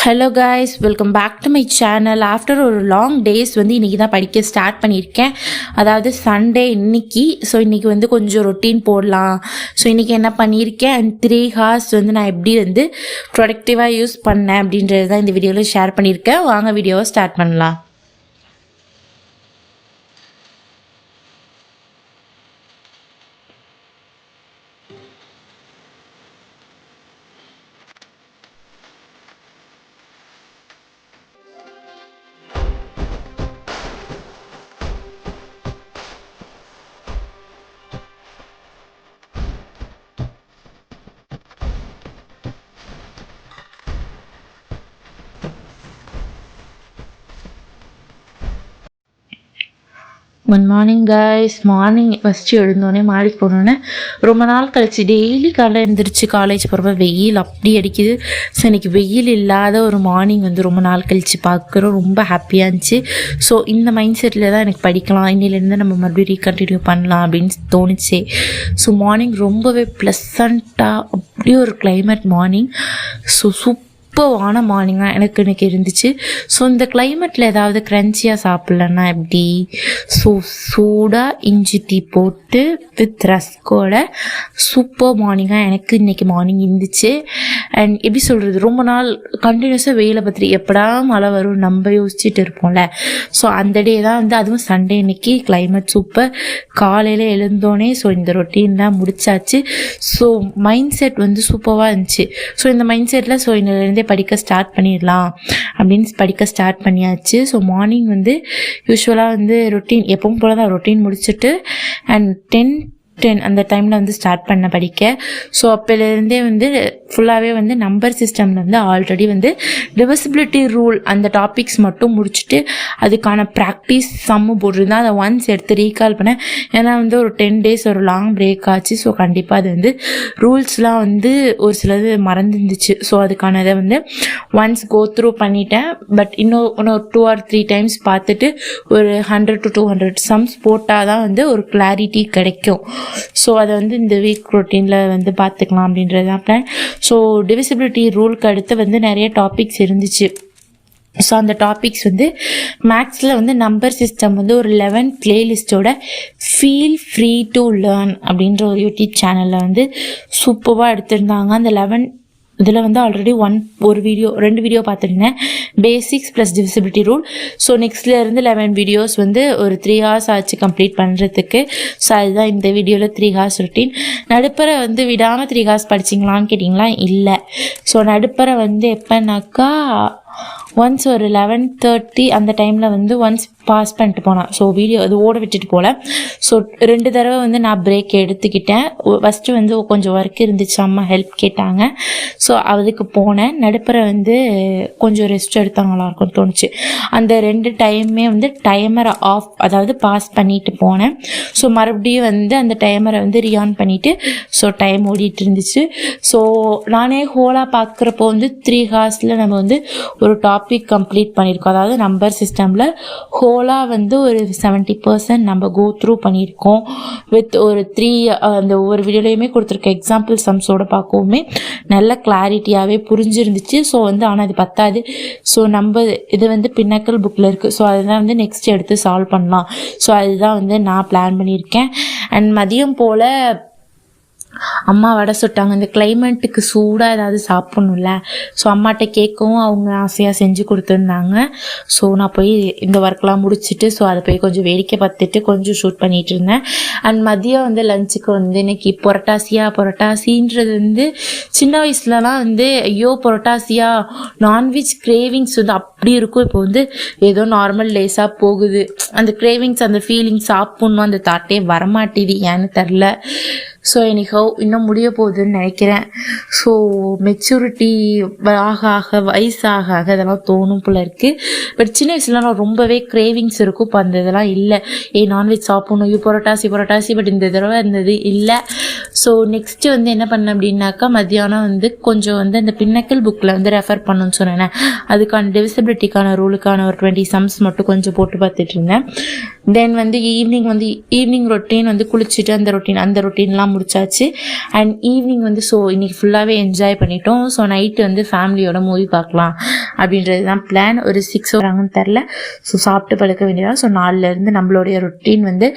Hello guys, welcome back to my channel. After ஒரு long days இன்றைக்கி தான் படிக்க ஸ்டார்ட் பண்ணியிருக்கேன். அதாவது சண்டே இன்னைக்கு. ஸோ இன்றைக்கி கொஞ்சம் ரொட்டீன் போடலாம். ஸோ இன்றைக்கி என்ன பண்ணியிருக்கேன் அண்ட் 3 hours நான் எப்படி ப்ரொடக்டிவாக யூஸ் பண்ணேன் அப்படின்றது தான் இந்த வீடியோவில் ஷேர் பண்ணியிருக்கேன். வாங்க வீடியோவை ஸ்டார்ட் பண்ணலாம். Good morning guys. Morning first எழுந்தோடனே மாடிக்கு போனோடனே ரொம்ப நாள் கழிச்சு டெய்லி காலையில் எழுந்திரிச்சு காலேஜ் போகிறப்ப வெயில் அப்படி அடிக்குது. ஸோ இன்றைக்கி வெயில் இல்லாத ஒரு மார்னிங் ரொம்ப நாள் கழித்து பார்க்குறோம். ரொம்ப ஹாப்பியாக இருந்துச்சு. ஸோ இந்த மைண்ட் செட்டில் தான் எனக்கு படிக்கலாம், இன்னிலேருந்து நம்ம மறுபடியும் ரீகண்டினியூ பண்ணலாம் அப்படின்னு தோணுச்சு. ஸோ மார்னிங் ரொம்பவே ப்ளசண்ட்டாக அப்படியே ஒரு கிளைமேட் மார்னிங். ஸோ சூப்பரான மார்னிங்காக எனக்கு இன்றைக்கி இருந்துச்சு. ஸோ இந்த கிளைமேட்டில் ஏதாவது க்ரன்ச்சியாக சாப்பிட்லன்னா எப்படி? ஸோ சூடாக இஞ்சி டீ போட்டு வித் ரஸ்கோட சூப்பர் மார்னிங்காக எனக்கு இன்றைக்கி மார்னிங் இருந்துச்சு. அண்ட் எப்படி சொல்கிறது, ரொம்ப நாள் கண்டினியூஸாக வெயிலை பற்றி எப்படா மழை வரும் நம்ம யோசிச்சுட்டு இருப்போம்ல. ஸோ அந்த டே தான் அதுவும் சண்டே இன்னைக்கு கிளைமேட் சூப்பர். காலையில் எழுந்தோடனே ஸோ இந்த ரொட்டீன்லாம் முடிச்சாச்சு. ஸோ மைண்ட் செட் சூப்பராக இருந்துச்சு. ஸோ இந்த மைண்ட் செட்டில் ஸோ இன்னிலேருந்தே படிக்க ஸ்டார்ட் பண்ணிடலாம் அப்படின்னு படிக்க ஸ்டார்ட் பண்ணியாச்சு. ஸோ மார்னிங் யூஸ்வலாக ரொட்டீன் எப்பவும் போல தான் ரொட்டீன் முடிச்சுட்டு அண்ட் 10 அந்த டைமில் ஸ்டார்ட் பண்ண படிக்க. ஸோ அப்போலேருந்தே ஃபுல்லாகவே நம்பர் சிஸ்டமில் ஆல்ரெடி டிவிசிபிலிட்டி ரூல் அந்த டாபிக்ஸ் மட்டும் முடிச்சுட்டு அதுக்கான ப்ராக்டிஸ் சம்மு போட்டிருந்தேன். அதை ஒன்ஸ் எடுத்து ரீகால் பண்ணேன். ஏன்னா ஒரு 10 days ஒரு லாங் பிரேக் ஆச்சு. ஸோ கண்டிப்பாக அது ரூல்ஸ்லாம் ஒரு சிலது மறந்துருந்துச்சு. ஸோ அதுக்கான இதை ஒன்ஸ் கோ த்ரூ பண்ணிட்டேன். பட் இன்னும் 2 or 3 times பார்த்துட்டு ஒரு 100 to 200 சம்ஸ் போட்டால் தான் ஒரு கிளாரிட்டி கிடைக்கும். ஸோ அதை இந்த வீக் ரொட்டீனில் பார்த்துக்கலாம் அப்படின்றது தான் பிளான். ஸோ டிவிசிபிலிட்டி ரூலுக்கு அடுத்து நிறைய டாபிக்ஸ் இருந்துச்சு. ஸோ அந்த டாபிக்ஸ் மேக்ஸில் நம்பர் சிஸ்டம் ஒரு 11 பிளேலிஸ்ட்டோட ஃபீல் ஃப்ரீ டு லேர்ன் அப்படின்ற ஒரு யூடியூப் சேனலில் சூப்பராக எடுத்திருந்தாங்க. அந்த 11 இதில் ஆல்ரெடி 2 வீடியோ பார்த்துருந்தேன், basics plus divisibility rule. So நெக்ஸ்ட்லேருந்து 11 வீடியோஸ் ஒரு 3 hours ஆச்சு கம்ப்ளீட் பண்ணுறதுக்கு. ஸோ அதுதான் இந்த வீடியோவில் 3 hours ரொட்டீன். நடுப்பரை விடாமல் 3 hours படிச்சிங்களான்னு கேட்டிங்களா? இல்லை. ஸோ நடுப்பரை எப்போனாக்கா ஒன்ஸ் ஒரு 11:30 அந்த டைமில் ஒன்ஸ் பாஸ் பண்ணிட்டு போனேன். ஸோ வீடியோ அது ஓட விட்டுட்டு போகல. ஸோ 2 தடவை நான் பிரேக் எடுத்துக்கிட்டேன். ஃபஸ்ட்டு கொஞ்சம் ஒர்க் இருந்துச்சு, அம்மா ஹெல்ப் கேட்டாங்க. ஸோ அதுக்கு போனேன். நடுப்புற கொஞ்சம் ரெஸ்ட் எடுத்தால் நல்லாயிருக்கும்னு தோணுச்சு. அந்த 2 டைமே டைமரை ஆஃப், அதாவது பாஸ் பண்ணிட்டு போனேன். ஸோ மறுபடியும் அந்த டைமரை ரீஆன் பண்ணிவிட்டு ஸோ டைம் ஓடிட்டு இருந்துச்சு. ஸோ நானே ஹோலாக பார்க்குறப்போ 3 hours நம்ம ஒரு டாபிக் கம்ப்ளீட் பண்ணியிருக்கோம். அதாவது நம்பர் சிஸ்டமில் ஹோலாக ஒரு 70% நம்ம கோ த்ரூ பண்ணியிருக்கோம். வித் ஒரு 3 அந்த ஒவ்வொரு வீடியோலையுமே கொடுத்துருக்க எக்ஸாம்பிள் சம்ஸோட பார்க்கவுமே நல்ல கிளாரிட்டியாகவே புரிஞ்சிருந்துச்சு. ஸோ ஆனால் அது பத்தாது. ஸோ நம்ம இது பின்னக்கல் புக்கில் இருக்குது. ஸோ அதுதான் நெக்ஸ்ட் எடுத்து சால்வ் பண்ணலாம். ஸோ அதுதான் நான் பிளான் பண்ணியிருக்கேன். அண்ட் மதியம் போல் அம்மா வடை சுட்டாங்க. இந்த கிளைமேட்டுக்கு சூடாக ஏதாவது சாப்பிட்ணும்ல. ஸோ அம்மாட்ட கேட்கவும் அவங்க ஆசையாக செஞ்சு கொடுத்துருந்தாங்க. ஸோ நான் போய் இந்த ஒர்க்லாம் முடிச்சுட்டு ஸோ அதை போய் கொஞ்சம் வேடிக்கை பார்த்துட்டு கொஞ்சம் ஷூட் பண்ணிகிட்டு இருந்தேன். அண்ட் மதியம் லஞ்சுக்கு இன்னைக்கு பொரட்டாசின்றது சின்ன வயசுலலாம் ஐயோ பொரட்டாசியா நான்வெஜ் கிரேவிங்ஸ் அப்படி இருக்கும். இப்போ ஏதோ நார்மல் லேஸாக போகுது. அந்த கிரேவிங்ஸ் அந்த ஃபீலிங்ஸ் சாப்பிட்ணும் அந்த தாட்டே வரமாட்டேது, ஏன்னு தெரில. ஸோ இன்னும் முடிய போகுதுன்னு நினைக்கிறேன். ஸோ மெச்சூரிட்டி ஆக வயசாக இதெல்லாம் தோணும் போல இருக்குது. பட் சின்ன வயசுலாம் ரொம்பவே கிரேவிங்ஸ் இருக்கும். இப்போ அந்த இதெல்லாம் இல்லை. நான்வெஜ் சாப்பிட்ணும், பொரட்டாசி பட் இந்த தடவை இருந்தது இல்லை. ஸோ நெக்ஸ்ட்டு என்ன பண்ணேன் அப்படின்னாக்கா மத்தியானம் கொஞ்சம் அந்த பின்னக்கல் புக்கில் ரெஃபர் பண்ணணும்னு சொன்னேன். அதுக்கான டிவிசிபிலிட்டிக்கான ரூலுக்கான ஒரு 20 சம்ஸ் மட்டும் கொஞ்சம் போட்டு பார்த்துட்டு இருந்தேன். தென் ஈவினிங் ரொட்டீன் குளிச்சுட்டு அந்த ரொட்டீன்லாம் முடிச்சாச்சு. அண்ட் ஈவினிங் ஸோ இன்னைக்கு ஃபுல்லாகவே என்ஜாய் பண்ணிட்டோம். ஸோ நைட்டு ஃபேமிலியோட மூவி பார்க்கலாம் அப்படின்றது தான் பிளான். ஒரு 6 வராங்கன்னு தெரில. ஸோ சாப்பிட்டு படுக்க வேண்டியதான். ஸோ நாளிலேருந்து நம்மளுடைய ரொட்டீன் வந்து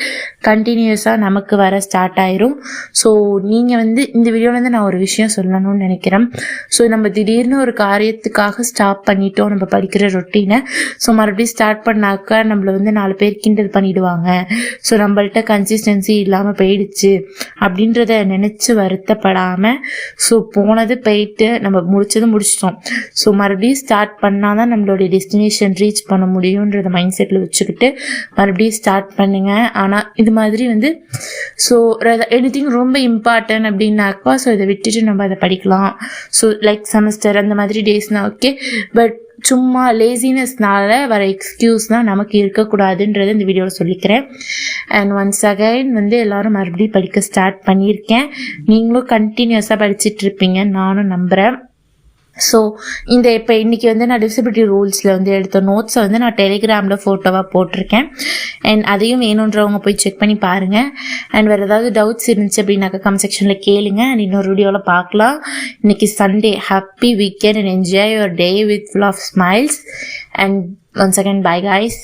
கண்டினியூஸாக நமக்கு வர ஸ்டார்ட் ஆயிரும். ஸோ நீங்கள் வந்து இந்த வீடியோவில் நான் ஒரு விஷயம் சொல்லணும்னு நினைக்கிறேன். ஸோ நம்ம திடீர்னு ஒரு காரியத்துக்காக ஸ்டாப் பண்ணிட்டோம் நம்ம படிக்கிற ரொட்டீனை. ஸோ மறுபடியும் ஸ்டார்ட் பண்ணாக்கா நம்மளை வந்து 4 பேர் கிண்டல் பண்ணிடுவாங்க. ஸோ நம்மள்ட்ட கன்சிஸ்டன்சி இல்லாமல் போயிடுச்சு அப்படின்றத நினச்சி வருத்தப்படாமல், ஸோ போனது போயிட்டு நம்ம முடிச்சிட்டோம். ஸோ மறுபடியும் ஸ்டார்ட் பண்ணால் தான் நம்மளுடைய டெஸ்டினேஷன் ரீச் பண்ண முடியுன்றத மைண்ட் செட்டில் வச்சுக்கிட்டு மறுபடியும் ஸ்டார்ட் பண்ணுங்க. ஆனால் இது மாதிரி வந்து ஸோ எனிதிங் ரொம்ப இம்பார்ட்டன்ட் அப்படின்னாக்கா ஸோ இதை விட்டுட்டு நம்ம அதை படிக்கலாம். ஸோ லைக் செமஸ்டர் அந்த மாதிரி டேஸ்னால் ஓகே. பட் சும்மா லேசினஸ்னால வர எக்ஸ்கியூஸ் தான் நமக்கு இருக்கக்கூடாதுன்றது இந்த வீடியோவில் சொல்லிக்கிறேன். அண்ட் ஒன்ஸ் அகைன் வந்து எல்லோரும் மறுபடியும் படிக்க ஸ்டார்ட் பண்ணியிருக்கேன். நீங்களும் கண்டினியூஸாக படிச்சுட்ருப்பீங்க நானும் நம்புகிறேன். ஸோ இப்போ இன்றைக்கி வந்து நான் டிசபிலிட்டி ரூல்ஸில் வந்து எடுத்த நோட்ஸை வந்து நான் டெலிகிராமில் ஃபோட்டோவாக போட்டிருக்கேன். அண்ட் அதையும் வேணுன்றவங்க போய் செக் பண்ணி பாருங்கள். அண்ட் வேறு ஏதாவது டவுட்ஸ் இருந்துச்சு அப்படின்னாக்கா கமெண்ட் செக்ஷனில் கேளுங்க. அண்ட் இன்னொரு வீடியோவில் பார்க்கலாம். இன்றைக்கி Sunday. Happy weekend and enjoy your day with full of smiles. And once again bye guys.